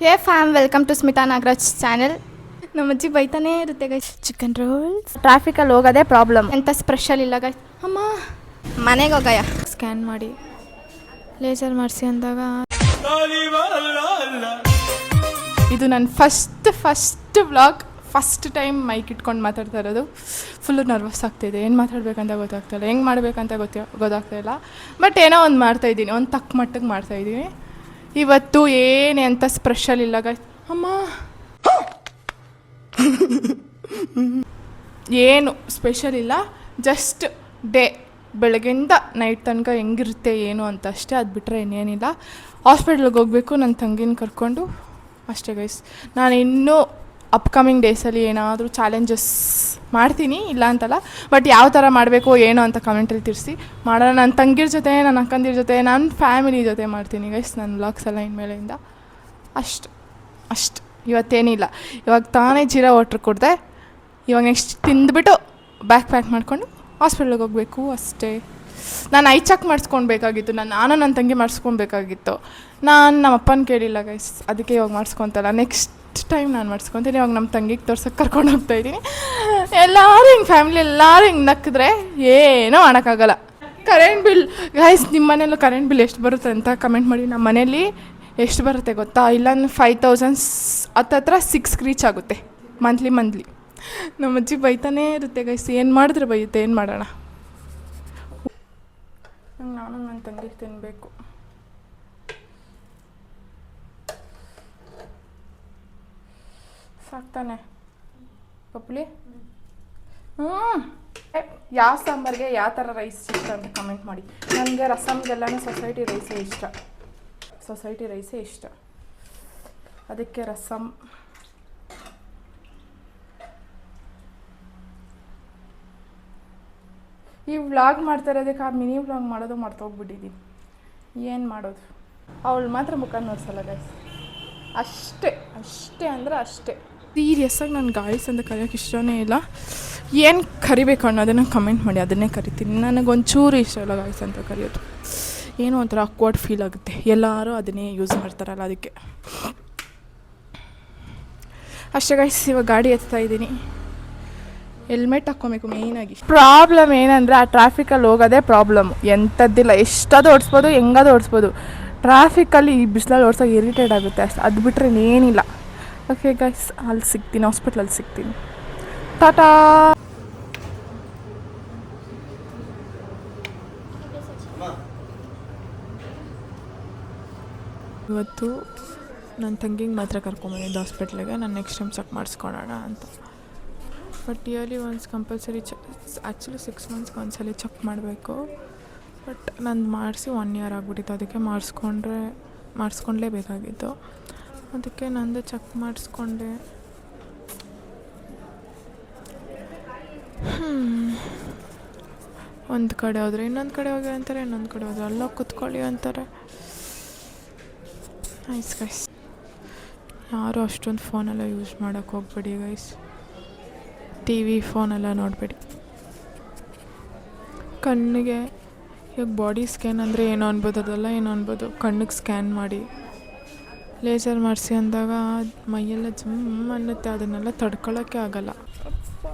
Hey fam, welcome to Smitha Nagaraj channel. ನಮ್ಮ ಅಜ್ಜಿ ಬೈತಾನೇ ಇರುತ್ತೆ ಗೈಸ್. ಚಿಕನ್ ರೋಲ್ಸ್ ಟ್ರಾಫಿಕಲ್ಲಿ ಹೋಗೋದೇ ಪ್ರಾಬ್ಲಮ್. ಎಂಥ ಸ್ಪೆಷಲ್ ಇಲ್ಲ ಗೈಸ್. ಅಮ್ಮ ಮನೆಗೆ ಹೋಗಯ್ಯ. ಸ್ಕ್ಯಾನ್ ಮಾಡಿ ಲೇಸರ್ ಮಾಡಿಸಿ ಅಂದಾಗ ಇದು ನನ್ನ first vlog. First time mic ಇಟ್ಕೊಂಡು ಮಾತಾಡ್ತಾ ಇರೋದು. ಫುಲ್ಲು ನರ್ವಸ್ ಆಗ್ತಾಯಿದೆ. ಏನು ಮಾತಾಡಬೇಕಂತ ಗೊತ್ತಾಗ್ತಾಯಿಲ್ಲ, ಹೆಂಗೆ ಮಾಡಬೇಕಂತ ಗೊತ್ತಾಗ್ತಾಯಿಲ್ಲ. ಬಟ್ ಏನೋ ಒಂದು ಮಾಡ್ತಾಯಿದ್ದೀನಿ, ಒಂದು ತಕ್ಕ ಮಟ್ಟಿಗೆ ಮಾಡ್ತಾಯಿದ್ದೀನಿ. ಇವತ್ತು ಏನೇ ಅಂತ ಸ್ಪೆಷಲ್ ಇಲ್ಲ ಗೈಸ್. ಅಮ್ಮ ಏನು ಸ್ಪೆಷಲ್ ಇಲ್ಲ, ಜಸ್ಟ್ ಡೇ ಬೆಳಗ್ಗೆಯಿಂದ ನೈಟ್ ತನಕ ಹೆಂಗಿರುತ್ತೆ ಏನು ಅಂತ ಅಷ್ಟೇ. ಅದು ಬಿಟ್ಟರೆ ಇನ್ನೇನಿಲ್ಲ. ಹಾಸ್ಪಿಟ್ಲಿಗೆ ಹೋಗಬೇಕು ನನ್ನ ತಂಗಿನ ಕರ್ಕೊಂಡು, ಅಷ್ಟೇ ಗೈಸ್. ನಾನು ಇನ್ನೂ ಅಪ್ಕಮಿಂಗ್ ಡೇಸಲ್ಲಿ ಏನಾದರೂ ಚಾಲೆಂಜಸ್ ಮಾಡ್ತೀನಿ, ಇಲ್ಲ ಅಂತಲ್ಲ. ಬಟ್ ಯಾವ ಥರ ಮಾಡಬೇಕು ಏನು ಅಂತ ಕಮೆಂಟಲ್ಲಿ ತಿಳಿಸಿ. ಮಾಡೋಣ. ನನ್ನ ತಂಗಿರ ಜೊತೆ, ನನ್ನ ಅಕ್ಕಂದಿರ ಜೊತೆ, ನನ್ನ ಫ್ಯಾಮಿಲಿ ಜೊತೆ ಮಾಡ್ತೀನಿ ಗೈಸ್ ನನ್ನ ವ್ಲಾಗ್ಸ್ ಎಲ್ಲ ಇನ್ಮೇಲೆಯಿಂದ. ಅಷ್ಟು ಇವತ್ತೇನಿಲ್ಲ. ಇವಾಗ ತಾನೇ ಜೀರಾ ವಾಟ್ರ್ ಕುಡ್ದೆ. ಇವಾಗ ನೆಕ್ಸ್ಟ್ ತಿಂದುಬಿಟ್ಟು ಪ್ಯಾಕ್ ಮಾಡಿಕೊಂಡು ಹಾಸ್ಪಿಟ್ಲಿಗೆ ಹೋಗಬೇಕು ಅಷ್ಟೇ. ನಾನು ಐ ಚೆಕ್ ಮಾಡಿಸ್ಕೊಳ್ಬೇಕಾಗಿತ್ತು. ನಾನು ನನ್ನ ತಂಗಿ ಮಾಡಿಸ್ಕೊಳ್ಬೇಕಾಗಿತ್ತು. ನಾನು ನಮ್ಮ ಅಪ್ಪನ ಕೇಳಿಲ್ಲ ಗೈಸ್, ಅದಕ್ಕೆ ಇವಾಗ ಮಾಡಿಸ್ಕೊತಲ್ಲ. ನೆಕ್ಸ್ಟ್ ಟೈಮ್ ನಾನು ಮಾಡಿಸ್ಕೊತೀನಿ. ಇವಾಗ ನಮ್ಮ ತಂಗಿಗೆ ತೋರ್ಸೋಕ್ಕೆ ಕರ್ಕೊಂಡು ಹೋಗ್ತಾಯಿದ್ದೀನಿ. ಎಲ್ಲರೂ ಹಿಂಗೆ ಫ್ಯಾಮಿಲಿ ಎಲ್ಲರೂ ಹಿಂಗೆ ನಕ್ಕಿದ್ರೆ ಏನೂ ಮಾಡೋಕ್ಕಾಗಲ್ಲ. ಕರೆಂಟ್ ಬಿಲ್ ಗೈಸ್, ನಿಮ್ಮ ಮನೇಲೂ ಕರೆಂಟ್ ಬಿಲ್ ಎಷ್ಟು ಬರುತ್ತೆ ಅಂತ ಕಮೆಂಟ್ ಮಾಡಿ. ನಮ್ಮ ಮನೇಲಿ ಎಷ್ಟು ಬರುತ್ತೆ ಗೊತ್ತಾ? ಇಲ್ಲಾಂದ್ರೆ 5000 ಹತ್ತತ್ರ 6 ರೀಚ್ ಆಗುತ್ತೆ ಮಂತ್ಲಿ. ನಮ್ಮ ಅಜ್ಜಿ ಬೈತಾನೇ ಇರುತ್ತೆ ಗೈಸ್. ಏನು ಮಾಡಿದ್ರೆ ಬೈಯುತ್ತೆ, ಏನು ಮಾಡೋಣ. ನಾನು ನನ್ನ ತಂಗಿಗೆ ತಿನ್ನಬೇಕು. ಸಾಕ್ತಾನೆ ಪಪ್ಲಿ? ಯಾವ ಸಾಂಬಾರಿಗೆ ಯಾವ ಥರ ರೈಸ್ ಇಷ್ಟ ಅಂತ ಕಮೆಂಟ್ ಮಾಡಿ. ನನಗೆ ರಸಮ್ಗೆಲ್ಲನೂ ಸೊಸೈಟಿ ರೈಸೇ ಇಷ್ಟ. ಅದಕ್ಕೆ ರಸಮ್. ಈ ವ್ಲಾಗ್ ಮಾಡ್ತಾ ಇರೋದಕ್ಕೆ ಆ ಮಿನಿ ವ್ಲಾಗ್ ಮಾಡೋದು ಮರ್ತೋಗ್ಬಿಟ್ಟಿದ್ದೀನಿ. ಏನು ಮಾಡೋದು? ಅವಳು ಮಾತ್ರ ಮುಖ ನೋಡ್ಸಲ್ಲ ಗೈಸ್. ಅಷ್ಟೇ ಅಂದರೆ ಅಷ್ಟೇ. ಸೀರಿಯಸ್ಸಾಗಿ ನಾನು ಗಾಯ್ಸ್ ಅಂತ ಕರೆಯೋಕ್ಕೆ ಇಷ್ಟನೇ ಇಲ್ಲ. ಏನು ಕರಿಬೇಕು ಅನ್ನೋದನ್ನು ಕಮೆಂಟ್ ಮಾಡಿ, ಅದನ್ನೇ ಕರಿತೀನಿ. ನನಗೊಂಚೂರು ಇಷ್ಟ ಇಲ್ಲ ಗಾಯ್ಸ್ ಅಂತ ಕರೆಯೋದು. ಏನೋ ಒಂಥರ ಅಕ್ವರ್ಡ್ ಫೀಲ್ ಆಗುತ್ತೆ. ಎಲ್ಲರೂ ಅದನ್ನೇ ಯೂಸ್ ಮಾಡ್ತಾರಲ್ಲ, ಅದಕ್ಕೆ ಅಷ್ಟೇ ಗಾಯ್ಸ್. ಇವಾಗ ಗಾಡಿ ಎತ್ತಾ ಇದ್ದೀನಿ. ಹೆಲ್ಮೆಟ್ ಹಾಕ್ಕೊಬೇಕು ಮೇಯ್ನಾಗಿ. ಪ್ರಾಬ್ಲಮ್ ಏನಂದರೆ ಆ ಟ್ರಾಫಿಕಲ್ಲಿ ಹೋಗೋದೇ ಪ್ರಾಬ್ಲಮ್ಮು. ಎಂಥದ್ದಿಲ್ಲ, ಎಷ್ಟಾದರೂ ಓಡಿಸ್ಬೋದು, ಹೆಂಗಾದ್ರೂ ಓಡಿಸ್ಬೋದು. ಟ್ರಾಫಿಕಲ್ಲಿ ಈ ಬಿಸಿಲಲ್ಲಿ ಓಡಿಸೋಕೆ ಇರಿಟೇಟ್ ಆಗುತ್ತೆ ಅಷ್ಟು. ಅದು ಬಿಟ್ಟರೆ ಏನಿಲ್ಲ. ಓಕೆ ಗೈಸ್, ಅಲ್ಲಿ ಸಿಗ್ತೀನಿ, ಹಾಸ್ಪಿಟ್ಲಲ್ಲಿ ಸಿಗ್ತೀನಿ. ಟಾಟಾ. ಇವತ್ತು ನನ್ನ ತಂಗಿಗೆ ಮಾತ್ರ ಕರ್ಕೊಂಬಂದಿದ್ದು ಹಾಸ್ಪಿಟ್ಲಿಗೆ. ನಾನು ನೆಕ್ಸ್ಟ್ ಟೈಮ್ ಚೆಕ್ ಮಾಡಿಸ್ಕೊಳ್ಳೋಣ ಅಂತ. But yearly once compulsory actually 6 ಮಂತ್ಸ್ಗೆ ಒಂದ್ಸಲ ಚೆಕ್ ಮಾಡಬೇಕು. ಬಟ್ ನಂದು ಮಾಡಿಸಿ 1 year ಆಗಿಬಿಟ್ಟಿತ್ತು. ಅದಕ್ಕೆ ಮಾಡಿಸ್ಕೊಳ್ಳೇಬೇಕಾಗಿತ್ತು. ಅದಕ್ಕೆ ನಂದು ಚೆಕ್ ಮಾಡಿಸ್ಕೊಂಡೆ. ಒಂದು ಕಡೆ ಹೋದರೆ ಇನ್ನೊಂದು ಕಡೆ ಹೋಗಿ ಅಂತಾರೆ, ಇನ್ನೊಂದು ಕಡೆ ಹೋದರೆ ಅಲ್ಲೋಗಿ ಕೂತ್ಕೊಳ್ಳಿ ಅಂತಾರೆ. Nice guys. ಯಾರು ಅಷ್ಟೊಂದು ಫೋನೆಲ್ಲ ಯೂಸ್ ಮಾಡೋಕ್ಕೆ ಹೋಗ್ಬೇಡಿ ಗೈಸ್. ಟಿವಿ ಫೋನೆಲ್ಲ ನೋಡಬೇಡಿ. ಕಣ್ಣಿಗೆ ಇವಾಗ ಬಾಡಿ ಸ್ಕ್ಯಾನ್ ಅಂದರೆ ಏನೋ ಅನ್ಬೋದು, ಅದೆಲ್ಲ ಏನೋ ಅನ್ಬೋದು. ಕಣ್ಣಿಗೆ ಸ್ಕ್ಯಾನ್ ಮಾಡಿ ಲೇಸರ್ ಮಾಡಿಸಿ ಅಂದಾಗ ಮೈಯೆಲ್ಲ ಜಮ್ ಅನ್ನುತ್ತೆ. ಅದನ್ನೆಲ್ಲ ತಡ್ಕೊಳ್ಳೋಕ್ಕೆ ಆಗಲ್ಲ. ಅಪ್ಪ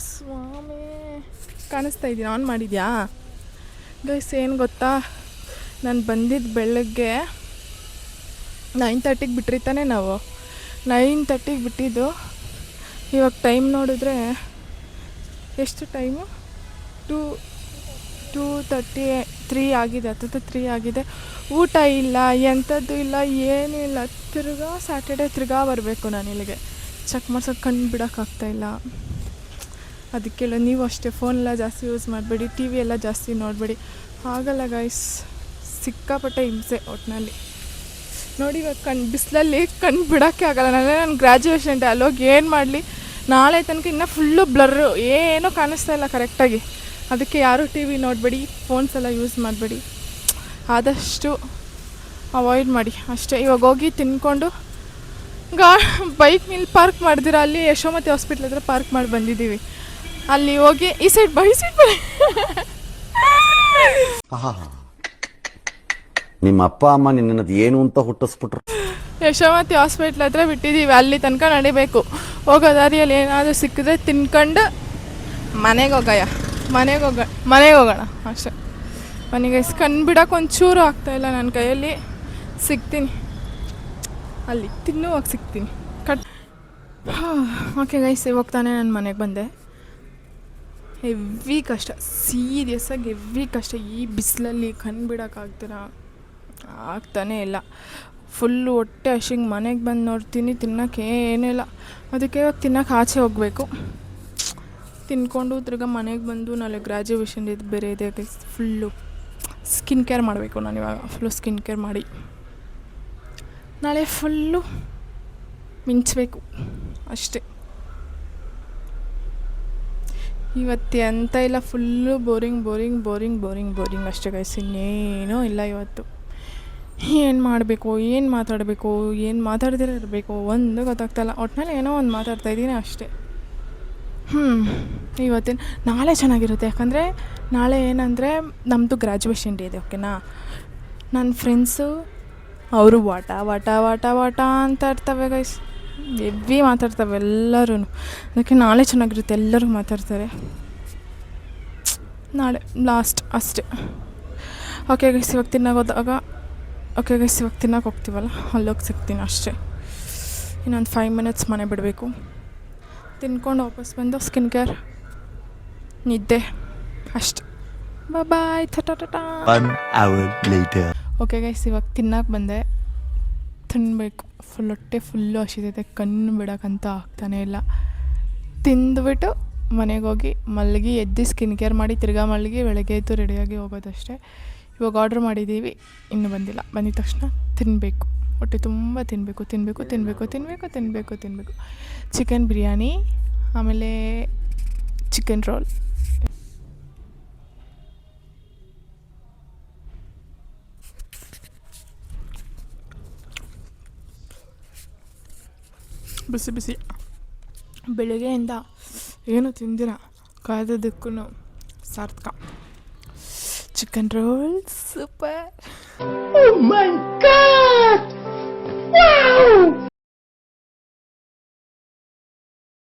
ಸ್ವಾಮಿ, ಕಾಣಿಸ್ತಾ ಇದೆಯಾ? ಆನ್ ಮಾಡಿದ್ಯಾ ಗೈಸ್? ಏನು ಗೊತ್ತಾ, ನಾನು ಬಂದಿದ್ದು ಬೆಳಗ್ಗೆ 9:30ಗೆ ಬಿಟ್ಟಿರ್ತಾನೆ. ನಾವು 9:30ಗೆ ಬಿಟ್ಟಿದ್ದು. ಇವಾಗ ಟೈಮ್ ನೋಡಿದ್ರೆ ಎಷ್ಟು ಟೈಮು? 2:33 ಆಗಿದೆ. 3 ಆಗಿದೆ. ಊಟ ಇಲ್ಲ, ಎಂಥದ್ದು ಇಲ್ಲ, ಏನೂ ಇಲ್ಲ. ಸ್ಯಾಟರ್ಡೇ ತಿರ್ಗಾ ಬರಬೇಕು ನಾನು ಇಲ್ಲಿಗೆ. ಚೆಕ್ ಮಾಡ್ಸೋಕೆ ಕಣ್ಣು ಬಿಡೋಕ್ಕಾಗ್ತಾಯಿಲ್ಲ. ಅದಕ್ಕೆಲ್ಲ ನೀವು ಅಷ್ಟೇ ಫೋನೆಲ್ಲ ಜಾಸ್ತಿ ಯೂಸ್ ಮಾಡಬೇಡಿ, ಟಿ ವಿ ಎಲ್ಲ ಜಾಸ್ತಿ ನೋಡಬೇಡಿ. ಆಗಲ್ಲ ಗೈಸ್, ಸಿಕ್ಕಾಪಟ್ಟೆ ಹಿಂಸೆ ಒಟ್ಟಿನಲ್ಲಿ. ನೋಡಿ ಇವಾಗ ಬಿಸಿಲಲ್ಲಿ ಕಣ್ಣು ಬಿಡೋಕ್ಕೆ ಆಗಲ್ಲ. ನನ್ನ ಗ್ರ್ಯಾಜುಯೇಷನ್ ಡೇ, ಅಲ್ಲೋಗಿ ಏನು ಮಾಡಲಿ? ನಾಳೆ ತನಕ ಇನ್ನೂ ಫುಲ್ಲು ಬ್ಲರ್ರು, ಏನೂ ಕಾಣಿಸ್ತಾ ಇಲ್ಲ ಕರೆಕ್ಟಾಗಿ. ಅದಕ್ಕೆ ಯಾರೂ ಟಿ ವಿ ನೋಡಬೇಡಿ, ಫೋನ್ಸ್ ಎಲ್ಲ ಯೂಸ್ ಮಾಡಬೇಡಿ. ಆದಷ್ಟು ಅವಾಯ್ಡ್ ಮಾಡಿ ಅಷ್ಟೇ. ಇವಾಗ ಹೋಗಿ ತಿನ್ಕೊಂಡು ಬೈಕ್ ಇಲ್ಲಿ ಪಾರ್ಕ್ ಮಾಡಿದಿರ, ಅಲ್ಲಿ ಯಶೋಮತಿ ಹಾಸ್ಪಿಟ್ಲ್ ಹತ್ರ ಪಾರ್ಕ್ ಮಾಡಿ ಬಂದಿದ್ದೀವಿ. ಅಲ್ಲಿ ಹೋಗಿ ಈ ಸೈಡ್ ಬೈ ಸೈಡ್ ನಿಮ್ಮ ಅಪ್ಪ ಅಮ್ಮ ನಿನ್ನದು ಏನು ಅಂತ ಹುಟ್ಟಿಸ್ಬಿಟ್ರು. ಯಶೋಮತಿ ಹಾಸ್ಪಿಟ್ಲ್ ಹತ್ರ ಬಿಟ್ಟಿದ್ದೀವಿ, ಅಲ್ಲಿ ತನಕ ನಡಿಬೇಕು. ಹೋಗೋ ದಾರಿಯಲ್ಲಿ ಏನಾದರೂ ಸಿಕ್ಕಿದ್ರೆ ತಿನ್ಕೊಂಡು ಮನೆಗೆ ಹೋಗೋಣ ಅಷ್ಟೇ. ನನಗೆ ಕಣ್ಬಿಡೋಕೆ ಒಂಚೂರು ಆಗ್ತಾಯಿಲ್ಲ ನನ್ನ ಕೈಯಲ್ಲಿ. ಸಿಗ್ತೀನಿ ಅಲ್ಲಿ, ತಿನ್ನುವಾಗ ಸಿಗ್ತೀನಿ ಓಕೆ ಗೈಸ್, ಇವಾಗ ತಾನೇ ನಾನು ಮನೆಗೆ ಬಂದೆ. ಹೆವಿ ಕಷ್ಟ, ಸೀರಿಯಸ್ಸಾಗಿ ಹೆವಿ ಕಷ್ಟ. ಈ ಬಿಸಿಲಲ್ಲಿ ಆಗ್ತಾನೇ ಇಲ್ಲ. ಫುಲ್ಲು ಹೊಟ್ಟೆ ಹಸಿಂಗೆ ಮನೆಗೆ ಬಂದು ನೋಡ್ತೀನಿ, ತಿನ್ನೋಕ್ಕೆ ಏನಿಲ್ಲ. ಅದಕ್ಕೆ ಇವಾಗ ತಿನ್ನೋಕೆ ಆಚೆ ಹೋಗಬೇಕು. ತಿನ್ಕೊಂಡು ತಿರ್ಗಾ ಮನೆಗೆ ಬಂದು ನಾಳೆ ಗ್ರ್ಯಾಜುಯೇಷನ್ ಇದು ಬೇರೆ ಇದೆ. ಫುಲ್ಲು ಸ್ಕಿನ್ ಕೇರ್ ಮಾಡಬೇಕು ನಾನು ಇವಾಗ. ಫುಲ್ಲು ಸ್ಕಿನ್ ಕೇರ್ ಮಾಡಿ ನಾಳೆ ಫುಲ್ಲು ಮಿಂಚಬೇಕು ಅಷ್ಟೇ. ಇವತ್ತು ಎಂತ ಇಲ್ಲ, ಫುಲ್ಲು ಬೋರಿಂಗ್ ಅಷ್ಟೇ ಗೈಸ್. ಇನ್ನೇನೂ ಇಲ್ಲ ಇವತ್ತು. ಏನು ಮಾಡಬೇಕು, ಏನು ಮಾತಾಡಬೇಕು, ಏನು ಮಾತಾಡ್ದಿರ ಇರಬೇಕು ಒಂದು ಗೊತ್ತಾಗ್ತಾಯಿಲ್ಲ. ಒಟ್ಟಿನಲ್ಲಿ ಏನೋ ಒಂದು ಮಾತಾಡ್ತಾಯಿದ್ದೀನಿ ಅಷ್ಟೇ. ಇವತ್ತೇನು ನಾಳೆ ಚೆನ್ನಾಗಿರುತ್ತೆ. ಯಾಕಂದರೆ ನಾಳೆ ಏನಂದರೆ ನಮ್ಮದು ಗ್ರ್ಯಾಜುಯೇಷನ್ ಡೇ ಇದೆ, ಓಕೆನಾ. ನನ್ನ ಫ್ರೆಂಡ್ಸು ಅವರು ವಾಟ ಅಂತ ಇರ್ತವೆ ಗೈಸ್. ಹೆವಿ ಮಾತಾಡ್ತವೆ ಎಲ್ಲರೂ. ಅದಕ್ಕೆ ನಾಳೆ ಚೆನ್ನಾಗಿರುತ್ತೆ, ಎಲ್ಲರೂ ಮಾತಾಡ್ತಾರೆ. ನಾಳೆ ಲಾಸ್ಟ್ ಅಷ್ಟೇ. ಓಕೆ ಗೈಸ್, ಇವಾಗ ತಿನ್ನೋಕೆ ಹೋಗ್ತೀವಲ್ಲ, ಅಲ್ಲೋಗಿ ಸಿಗ್ತೀನಿ ಅಷ್ಟೇ. ಇನ್ನೊಂದು 5 minutes ಮನೆ ಬಿಡಬೇಕು. ತಿನ್ಕೊಂಡು ವಾಪಸ್ ಬಂದು ಸ್ಕಿನ್ ಕೇರ್, ನಿದ್ದೆ ಅಷ್ಟೆ. ಬಾಯ್ ಟಾಟಾ. ಓಕೆ ಗೈಸ್, ಇವಾಗ ತಿನ್ನೋಕೆ ಬಂದೆ. ತಿನ್ನಬೇಕು. ಹೊಟ್ಟೆ ಫುಲ್ಲು ಹಸಿದೈತೆ, ಕಣ್ಣು ಬಿಡೋಕ್ಕಂತ ಆಗ್ತಾನೇ ಇಲ್ಲ. ತಿಂದುಬಿಟ್ಟು ಮನೆಗೆ ಹೋಗಿ ಮಲಗಿ ಎದ್ದು ಸ್ಕಿನ್ ಕೇರ್ ಮಾಡಿ ತಿರ್ಗಾ ಮಲಗಿ ಬೆಳಗ್ಗೆ ಎದ್ದು ರೆಡಿಯಾಗಿ ಹೋಗೋದಷ್ಟೇ. ಇವಾಗ ಆರ್ಡ್ರ್ ಮಾಡಿದ್ದೀವಿ, ಇನ್ನೂ ಬಂದಿಲ್ಲ. ಬಂದಿದ ತಕ್ಷಣ ತಿನ್ನಬೇಕು. ಹೊಟ್ಟೆ ತುಂಬ ತಿನ್ನಬೇಕು. ಚಿಕನ್ ಬಿರಿಯಾನಿ, ಆಮೇಲೆ ಚಿಕನ್ ರೋಲ್. ಬಿಸಿ ಬೆಳಗ್ಗೆಯಿಂದ ಏನು ತಿಂದಿರ, ಕಾಯ್ದಕ್ಕೂ ಸಾರ್ಥಕ. Chicken roll super. Oh my God! Wow!